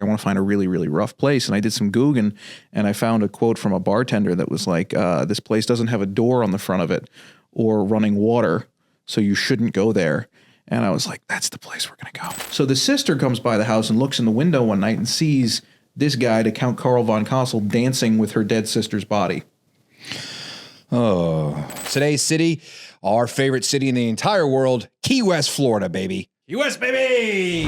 want to find a really, really rough place. And I did some Googling, and I found a quote from a bartender that was like, this place doesn't have a door on the front of it or running water, so you shouldn't go there. And I was like, that's the place we're going to go. So the sister comes by the house and looks in the window one night and sees this guy, to Count Carl von Cosel, dancing with her dead sister's body. Oh. Today's city, our favorite city in the entire world, Key West, Florida, baby. Key West, baby!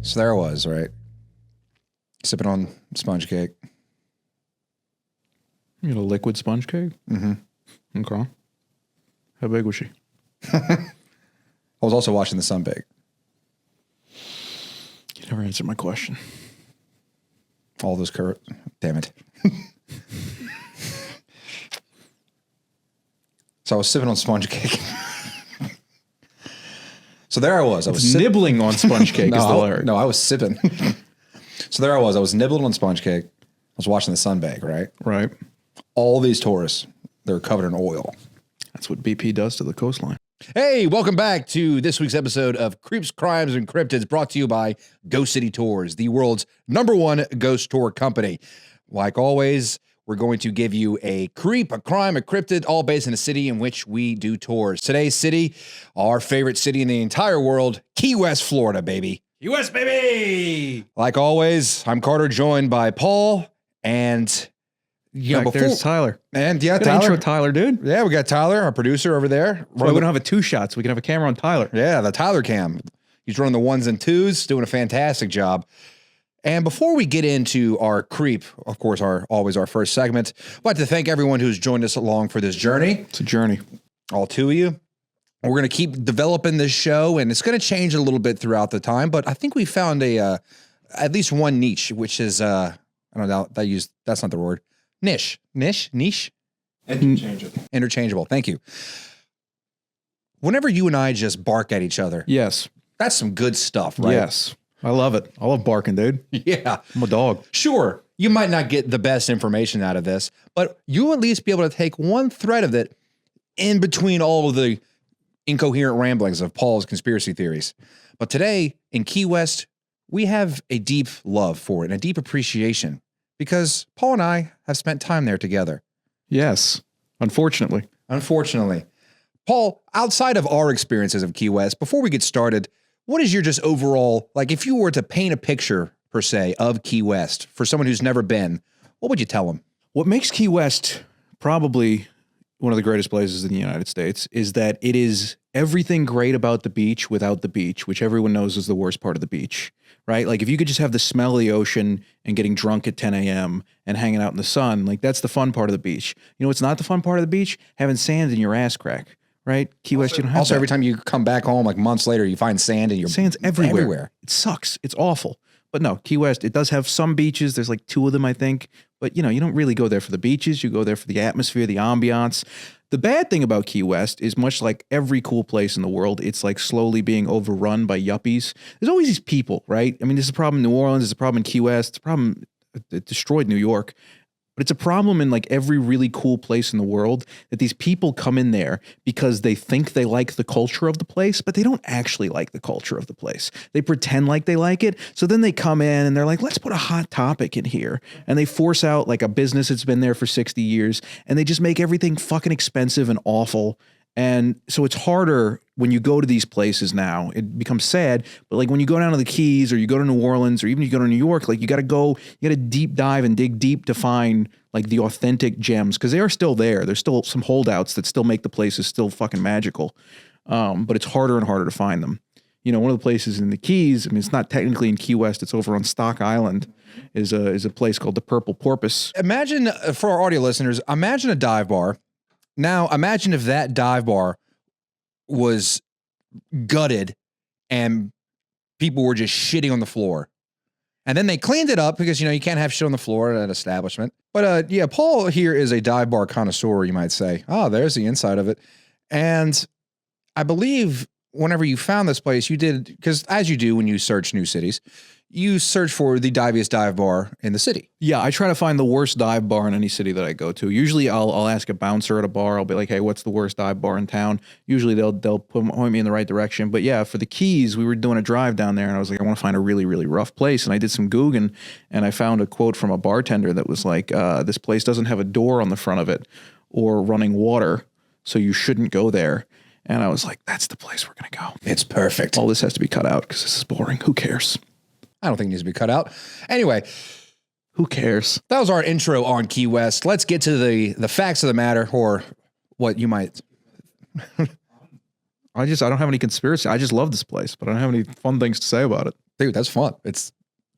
So there I was, right? Sipping on sponge cake. You got a liquid sponge cake? Mm-hmm. Okay. How big was she? I was also watching the sun bake. You never answered my question. All those damn it. So I was sipping on sponge cake. So there I was. I was nibbling on sponge cake. No, I was sipping. So there I was nibbling on sponge cake. I was watching the sun bake, right? Right. All these tourists, they're covered in oil. That's what BP does to the coastline. Hey, welcome back to this week's episode of Creeps, Crimes, and Cryptids, brought to you by Ghost City Tours, the world's #1 ghost tour company. Like always, we're going to give you a creep, a crime, a cryptid, all based in a city in which we do tours. Today's city, our favorite city in the entire world, Key West, Florida, baby. Key West, baby! Like always, I'm Carter, joined by Paul, and... Yeah, there's Tyler. And yeah, Tyler. Intro Tyler, dude. Yeah, we got Tyler, our producer over there. So we don't have a two shots. We can have a camera on Tyler. Yeah, the Tyler cam. He's running the ones and twos, doing a fantastic job. And before we get into our creep, of course, always our first segment, I'd like to thank everyone who's joined us along for this journey. It's a journey. All two of you. We're going to keep developing this show, and it's going to change a little bit throughout the time, but I think we found at least one niche, which is, I don't know, that's not the word. Niche. Interchangeable. Thank you. Whenever you and I just bark at each other. Yes. That's some good stuff, right? Yes. I love it. I love barking, dude. Yeah. I'm a dog. Sure. You might not get the best information out of this, but you'll at least be able to take one thread of it in between all of the incoherent ramblings of Paul's conspiracy theories. But today in Key West, we have a deep love for it and a deep appreciation, because Paul and I have spent time there together. Yes. Unfortunately. Paul, outside of our experiences of Key West, before we get started, what is your just overall, like if you were to paint a picture, per se, of Key West for someone who's never been, what would you tell them? What makes Key West probably one of the greatest places in the United States is that it is everything great about the beach without the beach, which everyone knows is the worst part of the beach. Right? Like if you could just have the smell of the ocean and getting drunk at 10 a.m. and hanging out in the sun, like that's the fun part of the beach. You know what's not the fun part of the beach? Having sand in your ass crack, right? Key West, you don't have Also, that. every time you come back home, like months later, you find sand in your... Sand's everywhere. It sucks. It's awful. But no, Key West, it does have some beaches. There's like 2 of them, I think. But, you know, you don't really go there for the beaches. You go there for the atmosphere, the ambiance. The bad thing about Key West is, much like every cool place in the world, it's like slowly being overrun by yuppies. There's always these people, right? I mean, this is a problem in New Orleans. It's a problem in Key West. It's a problem. It destroyed New York. But it's a problem in like every really cool place in the world, that these people come in there because they think they like the culture of the place, but they don't actually like the culture of the place. They pretend like they like it. So then they come in and they're like, let's put a hot topic in here. And they force out like a business that's been there for 60 years and they just make everything fucking expensive and awful. And so it's harder when you go to these places now. It becomes sad, but like when you go down to the Keys or you go to New Orleans or even you go to New York, like you got to deep dive and dig deep to find like the authentic gems, because they are still there. There's still some holdouts that still make the places still fucking magical. But it's harder and harder to find them. You know, one of the places in the Keys, I mean, it's not technically in Key West, it's over on Stock Island, is a place called the Purple Porpoise. Imagine, for our audio listeners, imagine a dive bar. Now, imagine if that dive bar was gutted and people were just shitting on the floor. And then they cleaned it up because, you know, you can't have shit on the floor at an establishment. But yeah, Paul here is a dive bar connoisseur, you might say. Oh, there's the inside of it. And I believe whenever you found this place, you did, because as you do when you search new cities, you search for the diviest dive bar in the city. Yeah, I try to find the worst dive bar in any city that I go to. Usually I'll ask a bouncer at a bar. I'll be like, hey, what's the worst dive bar in town? Usually they'll point me in the right direction. But yeah, for the Keys, we were doing a drive down there and I was like, I want to find a really, really rough place. And I did some Googling and I found a quote from a bartender that was like, this place doesn't have a door on the front of it or running water, so you shouldn't go there. And I was like, that's the place we're going to go. It's perfect. All this has to be cut out because this is boring. Who cares? I don't think it needs to be cut out. Anyway, who cares? That was our intro on Key West. Let's get to the facts of the matter, or what you might. I don't have any conspiracy. I just love this place, but I don't have any fun things to say about it. Dude, that's fun.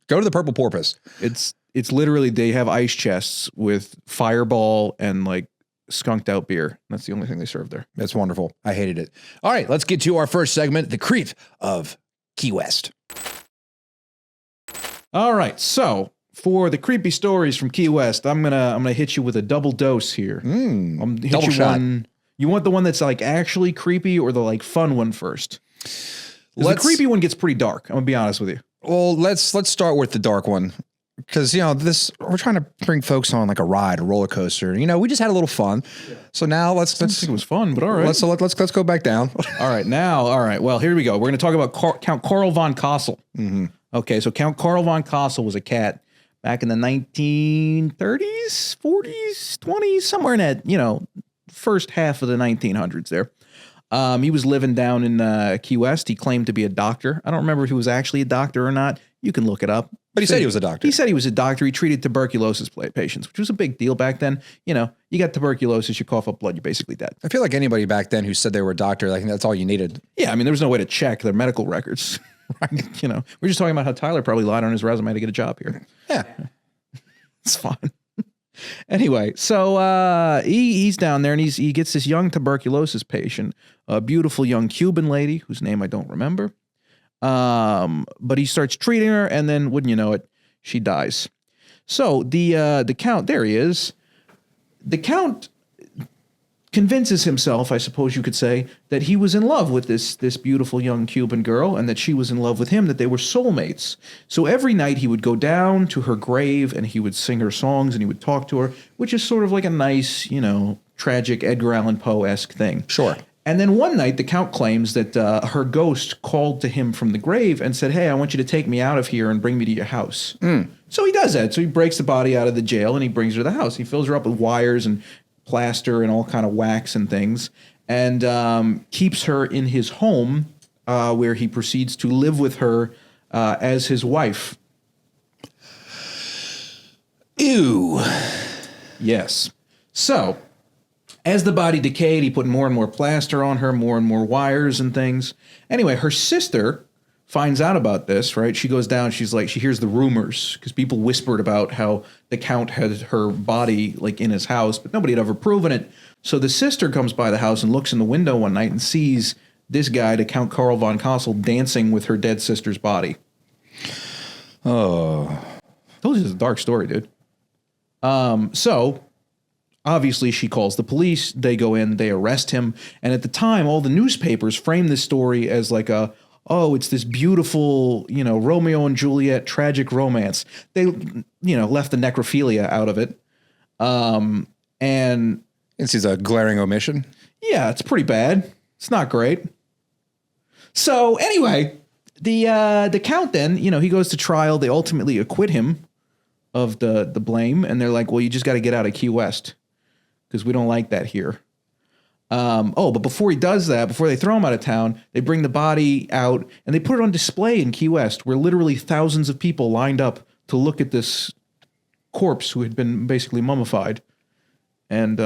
Go to the Purple Porpoise. It's literally, they have ice chests with Fireball and like skunked out beer. That's the only thing they serve there. That's wonderful. I hated it. All right, let's get to our first segment, the creep of Key West. All right, so for the creepy stories from Key West, I'm gonna hit you with a double dose here. Double shot. You want the one that's like actually creepy or the like fun one first? The creepy one gets pretty dark. I'm gonna be honest with you. Well, let's start with the dark one. Because, we're trying to bring folks on like a ride, a roller coaster. We just had a little fun. Yeah. So now let's I think it was fun, but all right. Let's go back down. All right. Well, here we go. We're going to talk about Count Carl von Cosel. Mm-hmm. Okay, so Count Carl von Cosel was a cat back in the 1930s, 40s, 20s, somewhere in that, first half of the 1900s there. He was living down in Key West. He claimed to be a doctor. I don't remember if he was actually a doctor or not. You can look it up. But he said he was a doctor. He said he was a doctor. He treated tuberculosis patients, which was a big deal back then. You got tuberculosis, you cough up blood, you're basically dead. I feel like anybody back then who said they were a doctor, I think that's all you needed. Yeah, I mean, there was no way to check their medical records. Right? We're just talking about how Tyler probably lied on his resume to get a job here. Yeah. It's fine. Anyway, so he's down there and he gets this young tuberculosis patient, a beautiful young Cuban lady whose name I don't remember. But he starts treating her, and then wouldn't you know it, she dies. So the Count, there he is. The Count convinces himself, I suppose you could say, that he was in love with this beautiful young Cuban girl, and that she was in love with him, that they were soulmates. So every night he would go down to her grave, and he would sing her songs, and he would talk to her, which is sort of like a nice, tragic Edgar Allan Poe-esque thing. Sure. And then one night, the Count claims that her ghost called to him from the grave and said, hey, I want you to take me out of here and bring me to your house. So he does that. So he breaks the body out of the jail and he brings her to the house. He fills her up with wires and plaster and all kind of wax and things, and keeps her in his home, where he proceeds to live with her as his wife. Ew. Yes. So as the body decayed, he put more and more plaster on her, more and more wires and things. Anyway, her sister finds out about this, right? She goes down, she hears the rumors, because people whispered about how the Count had her body like in his house, but nobody had ever proven it. So the sister comes by the house and looks in the window one night and sees this guy, the Count Carl von Cosel, dancing with her dead sister's body. Oh. Told you it's a dark story, dude. So obviously, she calls the police. They go in, they arrest him. And at the time, all the newspapers framed this story as like it's this beautiful, Romeo and Juliet tragic romance. They, left the necrophilia out of it. And this is a glaring omission. Yeah, it's pretty bad. It's not great. So anyway, the Count then, he goes to trial. They ultimately acquit him of the blame. And they're like, well, you just got to get out of Key West, because we don't like that here. But before he does that, before they throw him out of town, they bring the body out and they put it on display in Key West, where literally thousands of people lined up to look at this corpse who had been basically mummified. And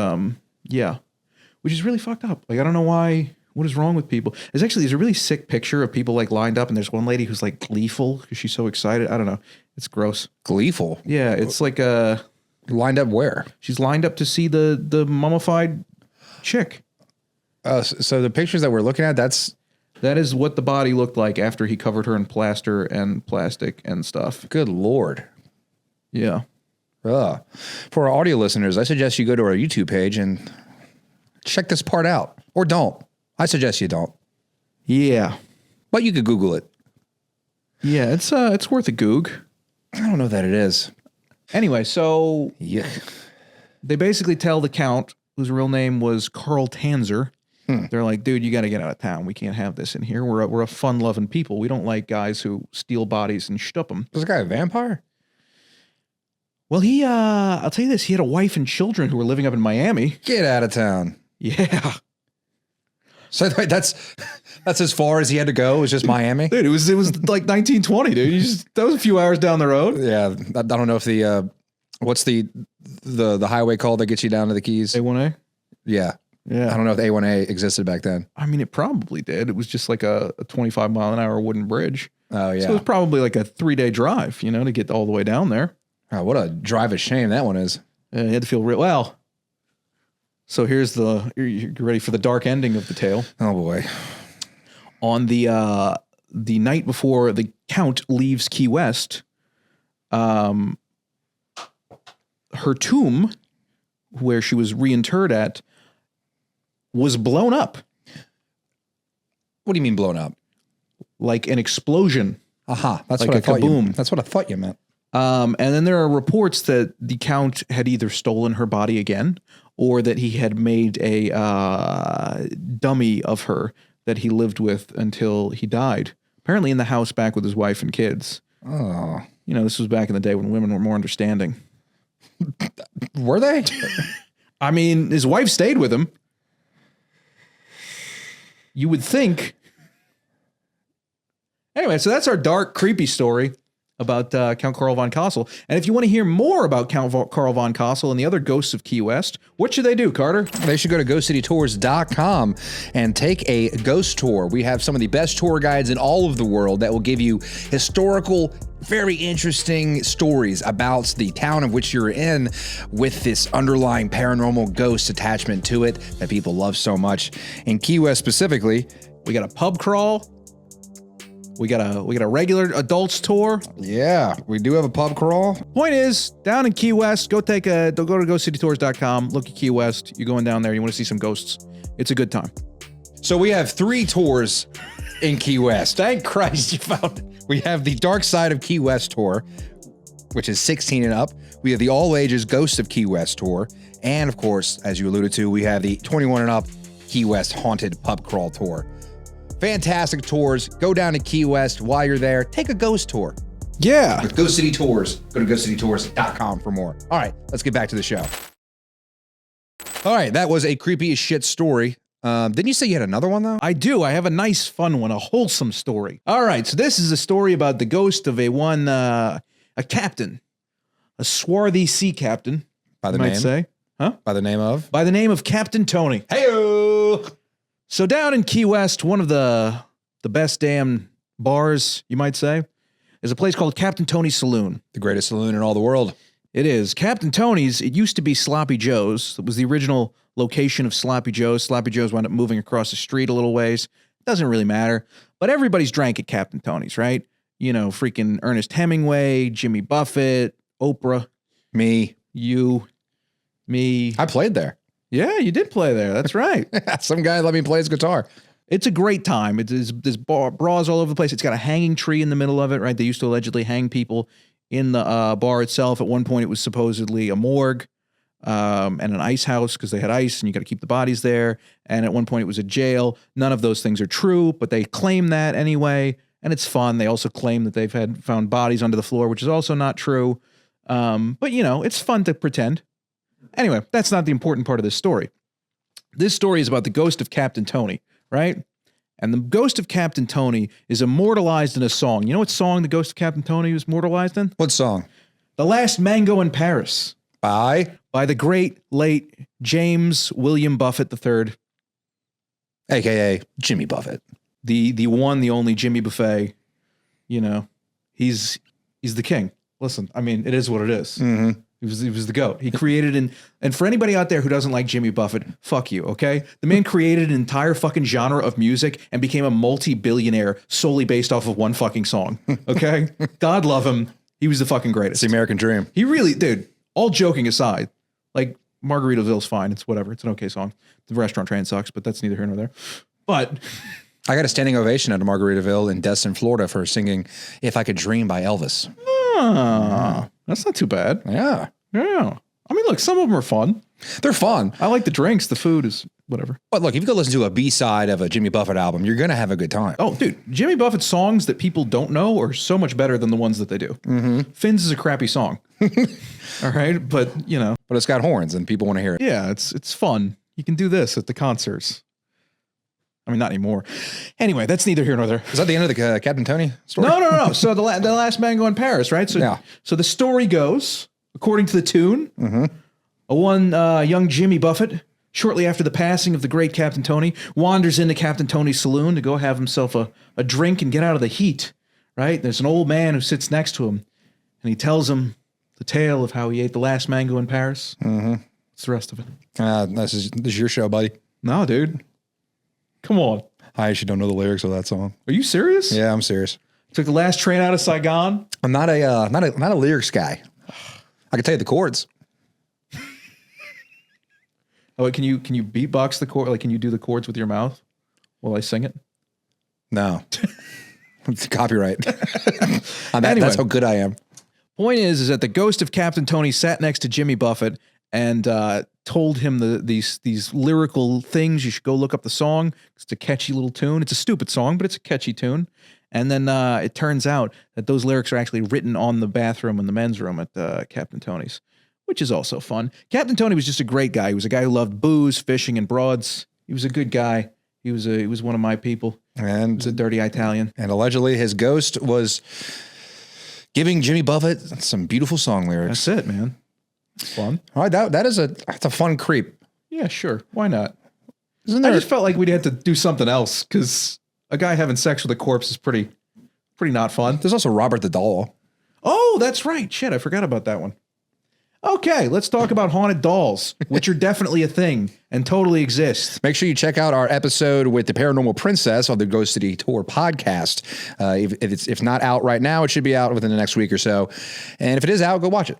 which is really fucked up. Like, I don't know why. What is wrong with people? There's a really sick picture of people like lined up, and there's one lady who's like gleeful because she's so excited. I don't know. It's gross. Gleeful? Yeah, it's like lined up where? She's lined up to see the mummified chick. So the pictures that we're looking at, that is what the body looked like after he covered her in plaster and plastic and stuff. Good Lord. Yeah. For our audio listeners, I suggest you go to our YouTube page and check this part out. Or don't. I suggest you don't. Yeah. But you could Google it. Yeah, it's worth a goog. I don't know that it is. Anyway, so Yeah. they basically tell the Count, whose real name was Carl Tanzer, they're like, dude, you got to get out of town. We can't have this in here. We're a fun-loving people. We don't like guys who steal bodies and shtup them. Was this guy a vampire? Well, I'll tell you this, he had a wife and children who were living up in Miami. Get out of town. Yeah. So that's as far as he had to go. It was just Miami. Dude, it was like 1920, dude. That was a few hours down the road. Yeah, I don't know if the what's the highway called that gets you down to the Keys? A1A? Yeah. Yeah. I don't know if the A1A existed back then. I mean, it probably did. It was just like a 25 mile an hour wooden bridge. Oh yeah. So it was probably like a 3-day drive, to get all the way down there. Oh, what a drive of shame that one is. You had to feel real well. So here's you're ready for the dark ending of the tale. Oh boy. On the night before the Count leaves Key West, her tomb, where she was reinterred at, was blown up. What do you mean blown up? Like an explosion. Aha. That's Like what I a thought kaboom. That's what I thought you meant. And then there are reports that the Count had either stolen her body again, or that he had made a dummy of her that he lived with until he died. Apparently in the house back with his wife and kids. Oh. This was back in the day when women were more understanding. Were they? I mean, his wife stayed with him. You would think. Anyway, so that's our dark, creepy story about Count Carl von Cosel. And if you want to hear more about Count Carl von Cosel and the other ghosts of Key West, what should they do, Carter? They should go to ghostcitytours.com and take a ghost tour. We have some of the best tour guides in all of the world that will give you historical, very interesting stories about the town of which you're in with this underlying paranormal ghost attachment to it that people love so much. In Key West specifically, we got a pub crawl. We got a regular adults tour. Yeah, we do have a pub crawl. Point is, down in Key West, go to ghostcitytours.com, look at Key West. You're going down there, you want to see some ghosts. It's a good time. So we have 3 tours in Key West. Thank Christ you found it. We have the Dark Side of Key West tour, which is 16 and up. We have the All Ages Ghosts of Key West tour. And of course, as you alluded to, we have the 21 and up Key West Haunted Pub Crawl tour. Fantastic tours. Go down to Key West while you're there. Take a ghost tour. Yeah. With Ghost City Tours. Go to ghostcitytours.com for more. All right, let's get back to the show. All right, that was a creepy as shit story. Didn't you say you had another one, though? I do. I have a nice, fun one, a wholesome story. All right, so this is a story about the ghost of a captain, a swarthy sea captain, By the you might name? say. Huh? By the name of? By the name of Captain Tony. Hey-o! So down in Key West, one of the best damn bars, you might say, is a place called Captain Tony's Saloon. The greatest saloon in all the world. It is. Captain Tony's, it used to be Sloppy Joe's. It was the original location of Sloppy Joe's. Sloppy Joe's wound up moving across the street a little ways. Doesn't really matter. But everybody's drank at Captain Tony's, right? Freaking Ernest Hemingway, Jimmy Buffett, Oprah, Me. you, me. I played there. Yeah, you did play there. That's right. Some guy let me play his guitar. It's a great time. There's bras all over the place. It's got a hanging tree in the middle of it, right? They used to allegedly hang people in the bar itself. At one point, it was supposedly a morgue and an ice house because they had ice and you got to keep the bodies there. And at one point, it was a jail. None of those things are true, but they claim that anyway. And it's fun. They also claim that they've found bodies under the floor, which is also not true. But, it's fun to pretend. Anyway, that's not the important part of this story. This story is about the ghost of Captain Tony, right? And the ghost of Captain Tony is immortalized in a song. You know what song the ghost of Captain Tony was immortalized in? What song? The Last Mango in Paris. By the great, late James William Buffett III. AKA Jimmy Buffett. The one, the only Jimmy Buffet. He's the king. Listen, I mean, it is what it is. Mm-hmm. He was the GOAT. He created and for anybody out there who doesn't like Jimmy Buffett, fuck you, okay? The man created an entire fucking genre of music and became a multi-billionaire solely based off of one fucking song, okay? God love him. He was the fucking greatest. It's the American dream. He really, dude, all joking aside, like Margaritaville's fine. It's whatever. It's an okay song. The restaurant train sucks, but that's neither here nor there. But I got a standing ovation at Margaritaville in Destin, Florida for singing If I Could Dream by Elvis. Ah, that's not too bad. Yeah. Yeah. I mean, look, some of them are fun. They're fun. I like the drinks. The food is whatever. But look, if you go listen to a B-side of a Jimmy Buffett album, you're going to have a good time. Oh, dude, Jimmy Buffett songs that people don't know are so much better than the ones that they do. Finn's is a crappy song. All right. But, you know. But it's got horns and people want to hear it. Yeah, it's fun. You can do this at the concerts. I mean, not anymore. Anyway, that's neither here nor there. Is that the end of the Captain Tony story? No. So the last mango in Paris, right? So, Yeah. So the story goes, according to the tune, one young Jimmy Buffett, shortly after the passing of the great Captain Tony, wanders into Captain Tony's saloon to go have himself a drink and get out of the heat, right? There's an old man who sits next to him, and he tells him the tale of how he ate the last mango in Paris. What's the rest of it? This is your show, buddy. No, dude. Come on. I actually don't know the lyrics of that song. Are you serious? Yeah, I'm serious. Took the last train out of Saigon. I'm not a lyrics guy. I can tell you the chords. Oh, can you beatbox the chord? Like, can you do the chords with your mouth while I sing it? No. It's copyright. Anyway. That's how good I am. Point is that the ghost of Captain Tony sat next to Jimmy Buffett and told him these lyrical things. You should go look up the song. It's a catchy little tune. It's a stupid song, but it's a catchy tune. And then it turns out that those lyrics are actually written on the bathroom in the men's room at Captain Tony's, which is also fun. Captain Tony was just a great guy. He was a guy who loved booze, fishing, and broads. He was a good guy. He was one of my people. And he was a dirty Italian. And allegedly his ghost was giving Jimmy Buffett some beautiful song lyrics. That's it, man. It's fun. All right, that's a fun creep. Yeah, sure. Why not? Isn't there? I just felt like we'd have to do something else because a guy having sex with a corpse is pretty not fun. There's also Robert the Doll. Oh, that's right. Shit, I forgot about that one. Okay, let's talk about haunted dolls, which are definitely a thing and totally exist. Make sure you check out our episode with the Paranormal Princess on the Ghost City Tour podcast. If not out right now, it should be out within the next week or so. And if it is out, go watch it.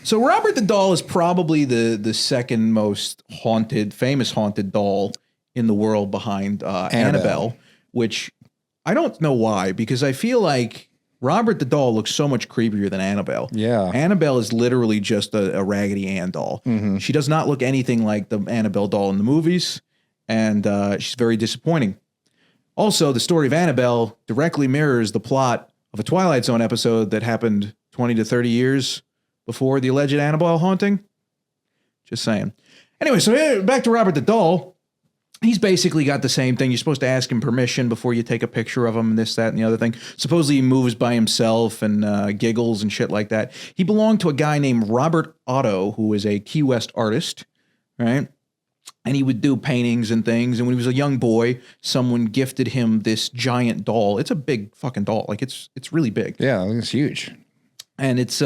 So Robert the Doll is probably the second most famous haunted doll in the world behind Annabelle, which I don't know why, because I feel like Robert the Doll looks so much creepier than Annabelle. Yeah. Annabelle is literally just a Raggedy Ann doll. She does not look anything like the Annabelle doll in the movies, and she's very disappointing. Also, the story of Annabelle directly mirrors the plot of a Twilight Zone episode that happened 20 to 30 years before the alleged Annabelle haunting. Just saying. Anyway, so back to Robert the Doll. He's basically got the same thing. You're supposed to ask him permission before you take a picture of him, and this, that, and the other thing. Supposedly he moves by himself and giggles and shit like that. He belonged to a guy named Robert Otto, who was a Key West artist, right? And he would do paintings and things. And when he was a young boy, someone gifted him this giant doll. It's a big fucking doll. Like, it's really big. Yeah, it's huge. And it's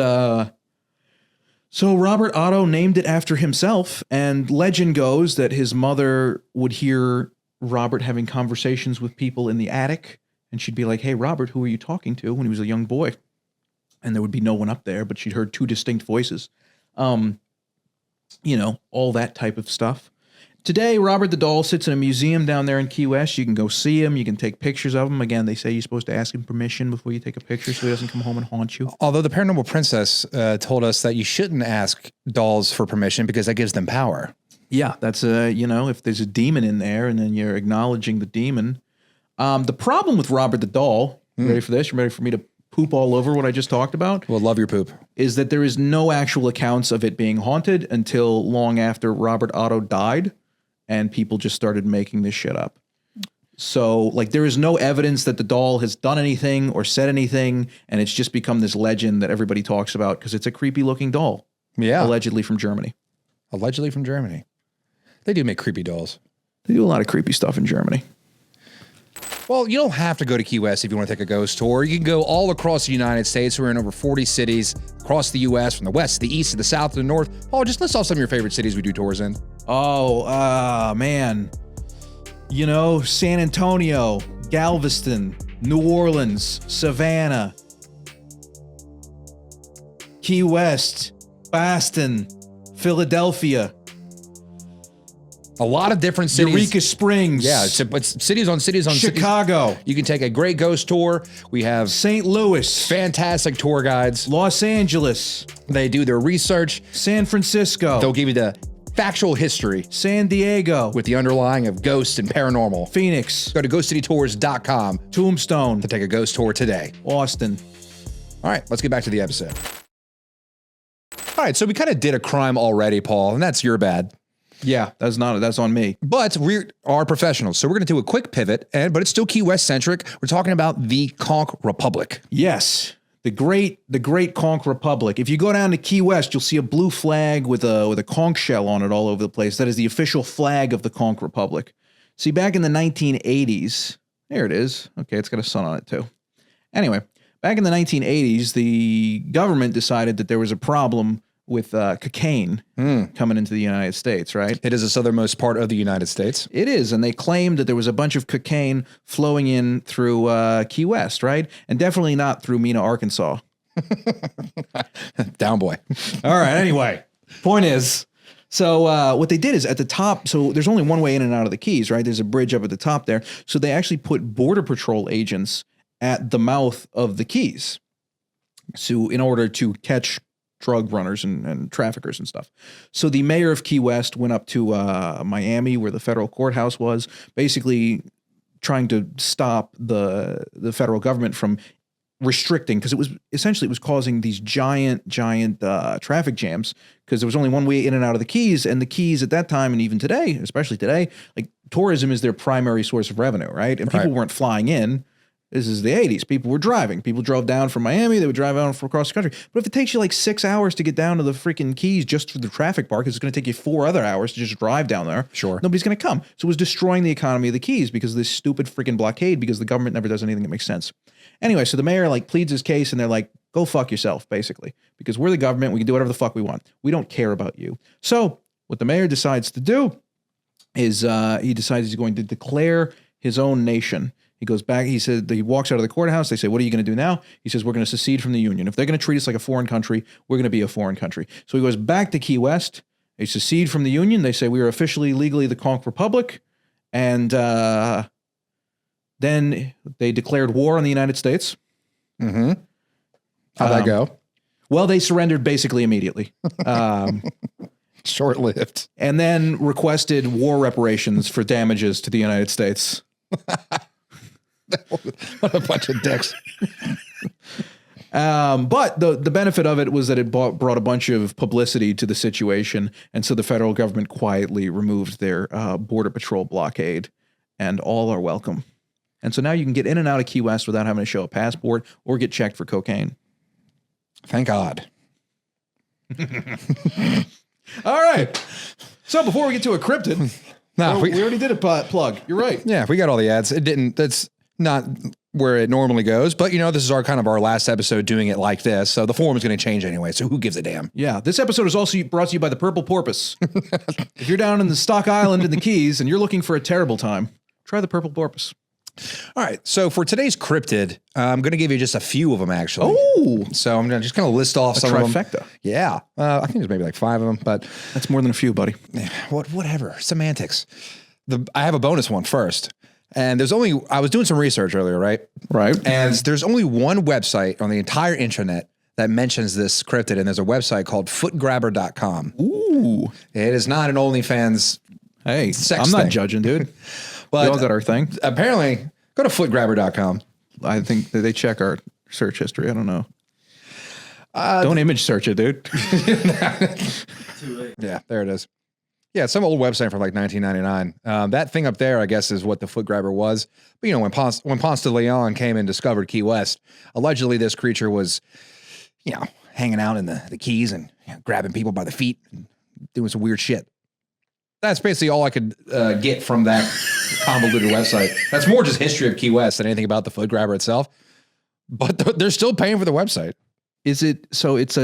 so Robert Otto named it after himself, and legend goes that his mother would hear Robert having conversations with people in the attic, and she'd be like, "Hey, Robert, who are you talking to?" when he was a young boy. And there would be no one up there, but she'd heard two distinct voices. You know, all that type of stuff. Today, Robert the Doll sits in a museum down there in Key West. You can go see him. You can take pictures of him. Again, they say you're supposed to ask him permission before you take a picture so he doesn't come home and haunt you. Although the Paranormal Princess told us that you shouldn't ask dolls for permission because that gives them power. Yeah, that's if there's a demon in there and then you're acknowledging the demon. The problem with Robert the Doll, you ready for this? You ready for me to poop all over what I just talked about? Well, love your poop. Is that there is no actual accounts of it being haunted until long after Robert Otto died. And people just started making this shit up. So, like, there is no evidence that the doll has done anything or said anything, and it's just become this legend that everybody talks about because it's a creepy-looking doll. Yeah. Allegedly from Germany. Allegedly from Germany. They do make creepy dolls. They do a lot of creepy stuff in Germany. Well, you don't have to go to Key West if you want to take a ghost tour. You can go all across the United States. We're in over 40 cities across the U.S., from the west to the east to the south to the north. Oh, just list off some of your favorite cities we do tours in. Oh, man. You know, San Antonio, Galveston, New Orleans, Savannah, Key West, Boston, Philadelphia. A lot of different cities. Eureka Springs. Yeah, it's cities on cities on Chicago. Cities. You can take a great ghost tour. We have St. Louis. fantastic tour guides. Los Angeles. They do their research. San Francisco. They'll give you the factual history San Diego. with the underlying of ghosts and paranormal. Phoenix. Go to ghostcitytours.com Tombstone. to take a ghost tour today. Austin. All right, let's get back to the episode. All right, so we kind of did a crime already, Paul, and that's your bad. Yeah, that's on me. But we are professionals, so we're going to do a quick pivot, but it's still Key West centric. We're talking about the Conch Republic. Yes, the great Conch Republic. If you go down to Key West, you'll see a blue flag with a conch shell on it all over the place. That is the official flag of the Conch Republic. See, back in the 1980s, there it is. Okay, it's got a sun on it too. Anyway, back in the 1980s, the government decided that there was a problem with cocaine coming into the United States, right? It is the southernmost part of the United States. It is, and they claimed that there was a bunch of cocaine flowing in through Key West, right? And definitely not through Mena, Arkansas. Down boy. All right, anyway, point is, so what they did is at the top, so there's only one way in and out of the Keys, right? There's a bridge up at the top there. So they actually put Border Patrol agents at the mouth of the Keys, so in order to catch drug runners and traffickers and stuff. So the mayor of Key West went up to Miami, where the federal courthouse was, basically trying to stop the federal government from restricting, because it was causing these giant traffic jams, because there was only one way in and out of the Keys, and the Keys at that time, and even today, especially today, like tourism is their primary source of revenue, right? And people weren't flying in. This is the 80s. People were driving. People drove down from Miami. They would drive out from across the country. But if it takes you like 6 hours to get down to the freaking Keys just for the traffic park, it's going to take you 4 other hours to just drive down there. Sure. Nobody's going to come. So it was destroying the economy of the Keys because of this stupid freaking blockade, because the government never does anything that makes sense. Anyway, so the mayor like pleads his case, and they're like, go fuck yourself, basically, because we're the government. We can do whatever the fuck we want. We don't care about you. So what the mayor decides to do is he decides he's going to declare his own nation. He goes back, he said, he walks out of the courthouse. They say, what are you going to do now? He says, we're going to secede from the Union. If they're going to treat us like a foreign country, we're going to be a foreign country. So he goes back to Key West. They secede from the Union. They say, we are officially, legally the Conch Republic. And then they declared war on the United States. Mm-hmm. How'd that go? Well, they surrendered basically immediately. Short-lived. And then requested war reparations for damages to the United States. What a bunch of dicks. But the benefit of it was that it brought a bunch of publicity to the situation. And so the federal government quietly removed their border patrol blockade, and all are welcome. And so now you can get in and out of Key West without having to show a passport or get checked for cocaine. Thank God. All right. So before we get to a cryptid, we already did a plug. You're right. Yeah, we got all the ads. It didn't. That's not where it normally goes. But, this is our last episode doing it like this. So the form is going to change anyway. So who gives a damn? Yeah. This episode is also brought to you by the Purple Porpoise. If you're down in the Stock Island in the Keys and you're looking for a terrible time, try the Purple Porpoise. All right. So for today's cryptid, I'm going to give you just a few of them, actually. Oh. So I'm going to just kind of list off some of them. Trifecta. Yeah. I think there's maybe like 5 of them, but that's more than a few, buddy. Whatever. Semantics. I have a bonus one first. And I was doing some research earlier, right? Right. And there's only one website on the entire intranet that mentions this cryptid, and there's a website called footgrabber.com. Ooh. It is not an OnlyFans sex I'm not thing. Judging, dude. But we all got our thing. Apparently, go to footgrabber.com. I think that they check our search history. I don't know. Don't image search it, dude. Too late. Yeah, there it is. Yeah, it's some old website from like 1999. That thing up there, I guess, is what the foot grabber was. But, when Ponce de Leon came and discovered Key West, allegedly this creature was, hanging out in the Keys and grabbing people by the feet and doing some weird shit. That's basically all I could get from that convoluted website. That's more just history of Key West than anything about the foot grabber itself. But they're still paying for the website. Is it, so it's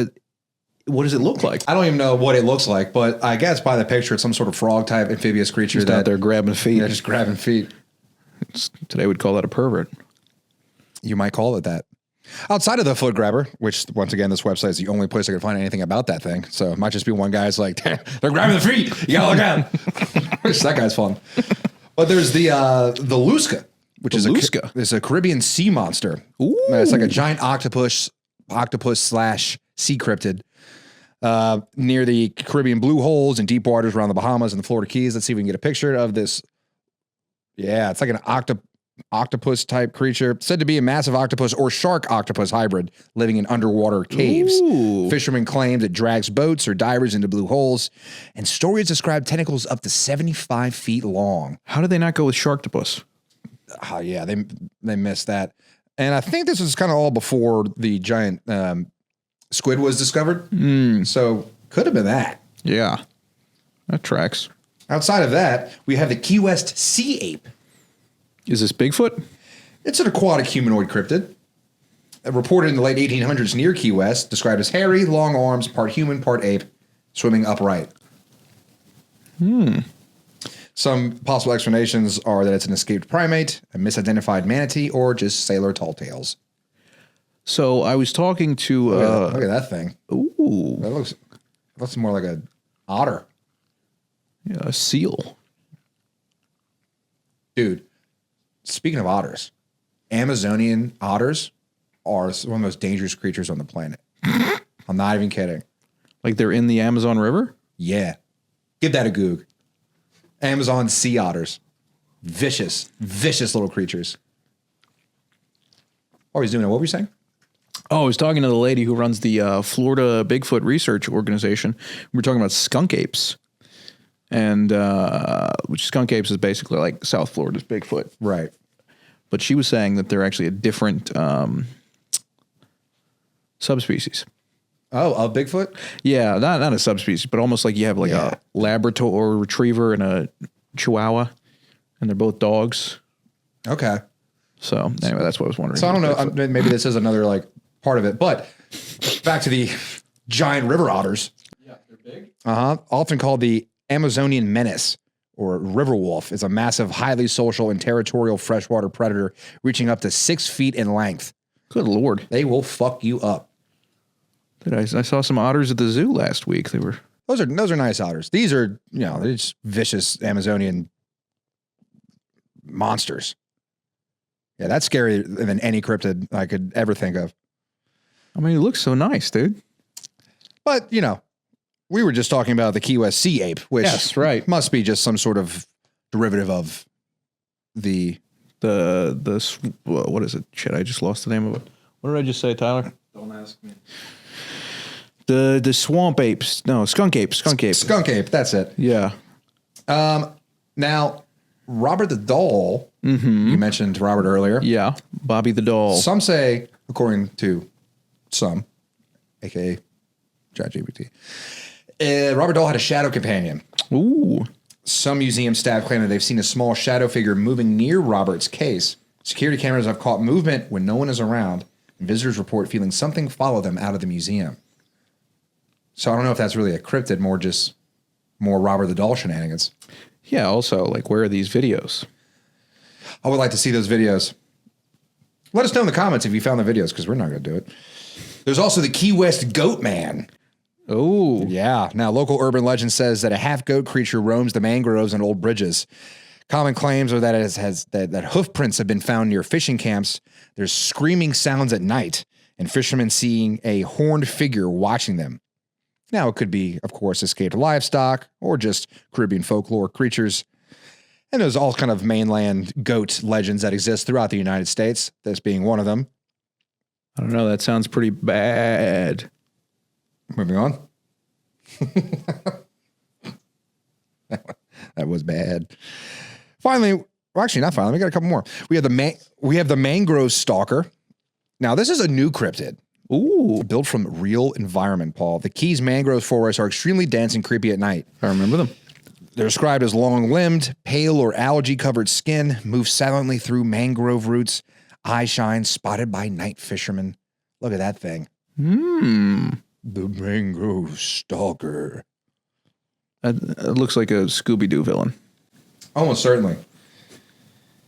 what does it look like? I don't even know what it looks like, but I guess by the picture, it's some sort of frog type amphibious creature Just out there grabbing feet. Yeah, just grabbing feet. Today we'd call that a pervert. You might call it that. Outside of the foot grabber, which once again, this website is the only place I can find anything about that thing. So it might just be one guy's like, they're grabbing the feet. You gotta look out. Which that guy's fun. But there's the Lusca, which is a Caribbean sea monster. Ooh. It's like a giant octopus slash sea cryptid near the Caribbean blue holes and deep waters around the Bahamas and the Florida Keys. Let's see if we can get a picture of this. Yeah, it's like an octopus type creature, said to be a massive octopus or shark octopus hybrid living in underwater caves. Ooh. Fishermen claim it drags boats or divers into blue holes, and stories describe tentacles up to 75 feet long. How did they not go with Sharktopus? Oh yeah, they missed that. And I think this was kind of all before the giant squid was discovered. So could have been that. Yeah, that tracks. Outside of that, we have the Key West sea ape. Is this Bigfoot? It's an aquatic humanoid cryptid. Reported in the late 1800s near Key West, described as hairy, long arms, part human, part ape, swimming upright. Some possible explanations are that it's an escaped primate, a misidentified manatee, or just sailor tall tales. So I was talking to... Look at that thing. Ooh. That looks more like an otter. Yeah, a seal. Dude, speaking of otters, Amazonian otters are one of the most dangerous creatures on the planet. I'm not even kidding. Like they're in the Amazon River? Yeah. Give that a goog. Amazon sea otters. Vicious, vicious little creatures. Oh, he's doing it. What were you saying? Oh, I was talking to the lady who runs the Florida Bigfoot Research Organization. We were talking about skunk apes. And which skunk apes is basically like South Florida's Bigfoot. Right. But she was saying that they're actually a different subspecies. Oh, a Bigfoot? Yeah, not a subspecies, but almost like you have like a Labrador retriever and a Chihuahua, and they're both dogs. Okay. So anyway, that's what I was wondering. So I don't know. Maybe this is another like part of it. But back to the giant river otters. Yeah, they're big. Often called the Amazonian menace or river wolf, is a massive, highly social and territorial freshwater predator reaching up to 6 feet in length. Good Lord. They will fuck you up. I saw some otters at the zoo last week. They were... Those are nice otters. These are, they're just vicious Amazonian monsters. Yeah, that's scarier than any cryptid I could ever think of. I mean, it looks so nice, dude. But, we were just talking about the Key West sea ape, which Yes, right. must be just some sort of derivative of the... What is it? Shit, I just lost the name of it. What did I just say, Tyler? Don't ask me. The swamp apes. No, skunk ape. Skunk ape, that's it. Yeah. Now, Robert the Doll, you mentioned Robert earlier. Yeah. Bobby the doll. Some say, according to some, aka ChatGPT, Robert Doll had a shadow companion. Ooh. Some museum staff claim that they've seen a small shadow figure moving near Robert's case. Security cameras have caught movement when no one is around, and visitors report feeling something follow them out of the museum. So I don't know if that's really a cryptid, more Robert the Doll shenanigans. Yeah. Also, like, where are these videos? I would like to see those videos. Let us know in the comments if you found the videos, because we're not going to do it. There's also the Key West Goat Man. Oh. Yeah. Now, local urban legend says that a half-goat creature roams the mangroves and old bridges. Common claims are that that hoof prints have been found near fishing camps. There's screaming sounds at night, and fishermen seeing a horned figure watching them. Now, it could be, of course, escaped livestock or just Caribbean folklore creatures. And there's all kind of mainland goat legends that exist throughout the United States, this being one of them. I don't know. That sounds pretty bad. Moving on. That was bad. Finally, well, actually not finally. We got a couple more. We have the mangrove stalker. Now, this is a new cryptid. Ooh. Built from real environment, Paul. The Keys mangrove forests are extremely dense and creepy at night. I remember them. They're described as long-limbed, pale or algae-covered skin, move silently through mangrove roots, eye shine spotted by night fishermen. Look at that thing. The mangrove stalker. It looks like a Scooby-Doo villain. Almost certainly.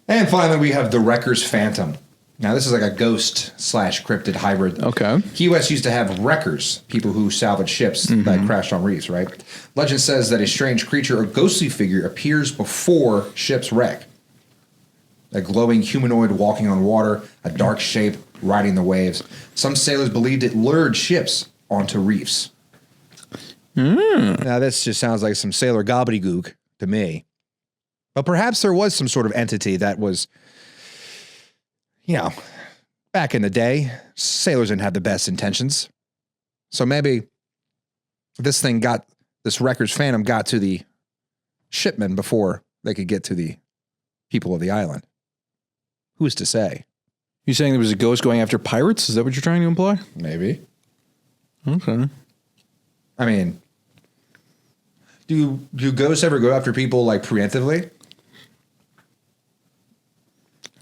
And finally, we have the Wrecker's Phantom. Now, this is like a ghost/cryptid hybrid. Okay. Key West used to have wreckers, people who salvage ships that crashed on reefs, right? Legend says that a strange creature or ghostly figure appears before ships wreck. A glowing humanoid walking on water, a dark shape riding the waves. Some sailors believed it lured ships onto reefs. Now, this just sounds like some sailor gobbledygook to me. But perhaps there was some sort of entity that was, back in the day, sailors didn't have the best intentions. So maybe this wrecker's phantom got to the shipmen before they could get to the people of the island. Who's to say? You saying there was a ghost going after pirates? Is that what you're trying to imply? Maybe. Okay. I mean, do ghosts ever go after people like preemptively?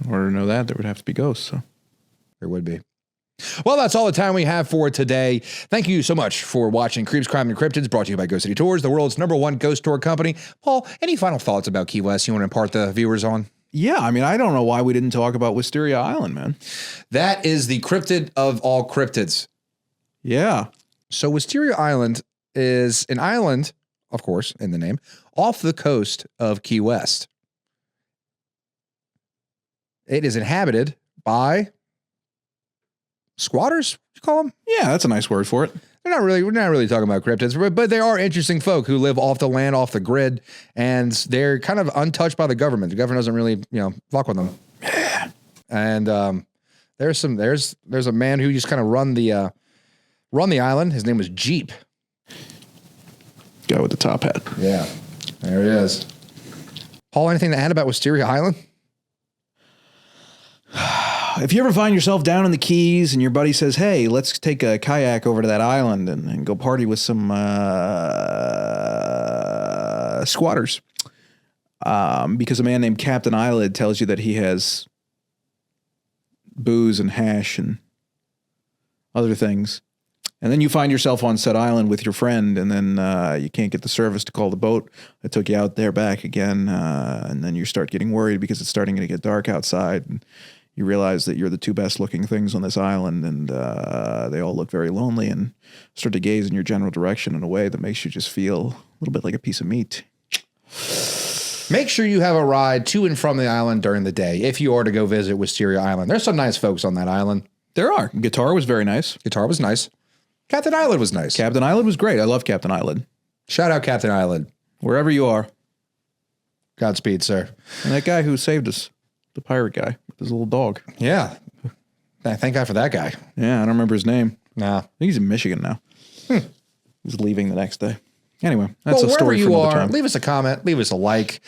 In order to know that, there would have to be ghosts. So There would be. Well, that's all the time we have for today. Thank you so much for watching Creeps, Crime, and Cryptids, brought to you by Ghost City Tours, the world's #1 ghost tour company. Paul, any final thoughts about Key West you want to impart the viewers on? yeah, I mean, I don't know why we didn't talk about Wisteria Island, man. That is the cryptid of all cryptids. Yeah. So Wisteria Island is an island, of course, in the name, off the coast of Key West. It is inhabited by squatters, you call them? Yeah, that's a nice word for it. We're not really talking about cryptids, but they are interesting folk who live off the land, off the grid, and they're kind of untouched by the government. The government doesn't really, fuck with them. And there's a man who just kind of run the island. His name was Jeep. Guy with the top hat. Yeah, there it is. Paul, anything to add about Wisteria Island? If you ever find yourself down in the Keys and your buddy says, hey, let's take a kayak over to that island and go party with some squatters, because a man named Captain Eyelid tells you that he has booze and hash and other things, and then you find yourself on said island with your friend, and then you can't get the service to call the boat that took you out there back again, and then you start getting worried because it's starting to get dark outside, and you realize that you're the two best looking things on this island, and they all look very lonely and start to gaze in your general direction in a way that makes you just feel a little bit like a piece of meat. Make sure you have a ride to and from the island during the day if you are to go visit Wisteria Island. There's some nice folks on that island. There are. Guitar was very nice. Guitar was nice. Captain Island was nice. Captain Eyelid was great. I love Captain Eyelid. Shout out Captain Island. Wherever you are. Godspeed, sir. And that guy who saved us, the pirate guy with his little dog. Yeah. Thank God for that guy. Yeah, I don't remember his name. Nah. I think he's in Michigan now. He's leaving the next day. Anyway, that's a wherever story for you another are, time. leave us a comment, leave us a like,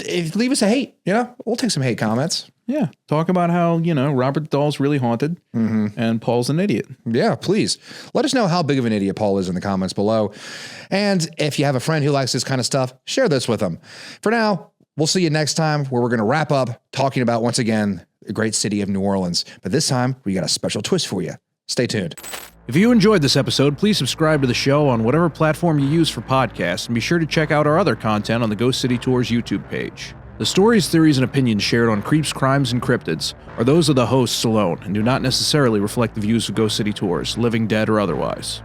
leave us a hate. We'll take some hate comments. Yeah, talk about how, Robert Dahl's really haunted and Paul's an idiot. Yeah, please. Let us know how big of an idiot Paul is in the comments below. And if you have a friend who likes this kind of stuff, share this with them. For now, we'll see you next time, where we're going to wrap up talking about, once again, the great city of New Orleans. But this time, we got a special twist for you. Stay tuned. If you enjoyed this episode, please subscribe to the show on whatever platform you use for podcasts, and be sure to check out our other content on the Ghost City Tours YouTube page. The stories, theories, and opinions shared on Creeps, Crimes, and Cryptids are those of the hosts alone and do not necessarily reflect the views of Ghost City Tours, living, dead, or otherwise.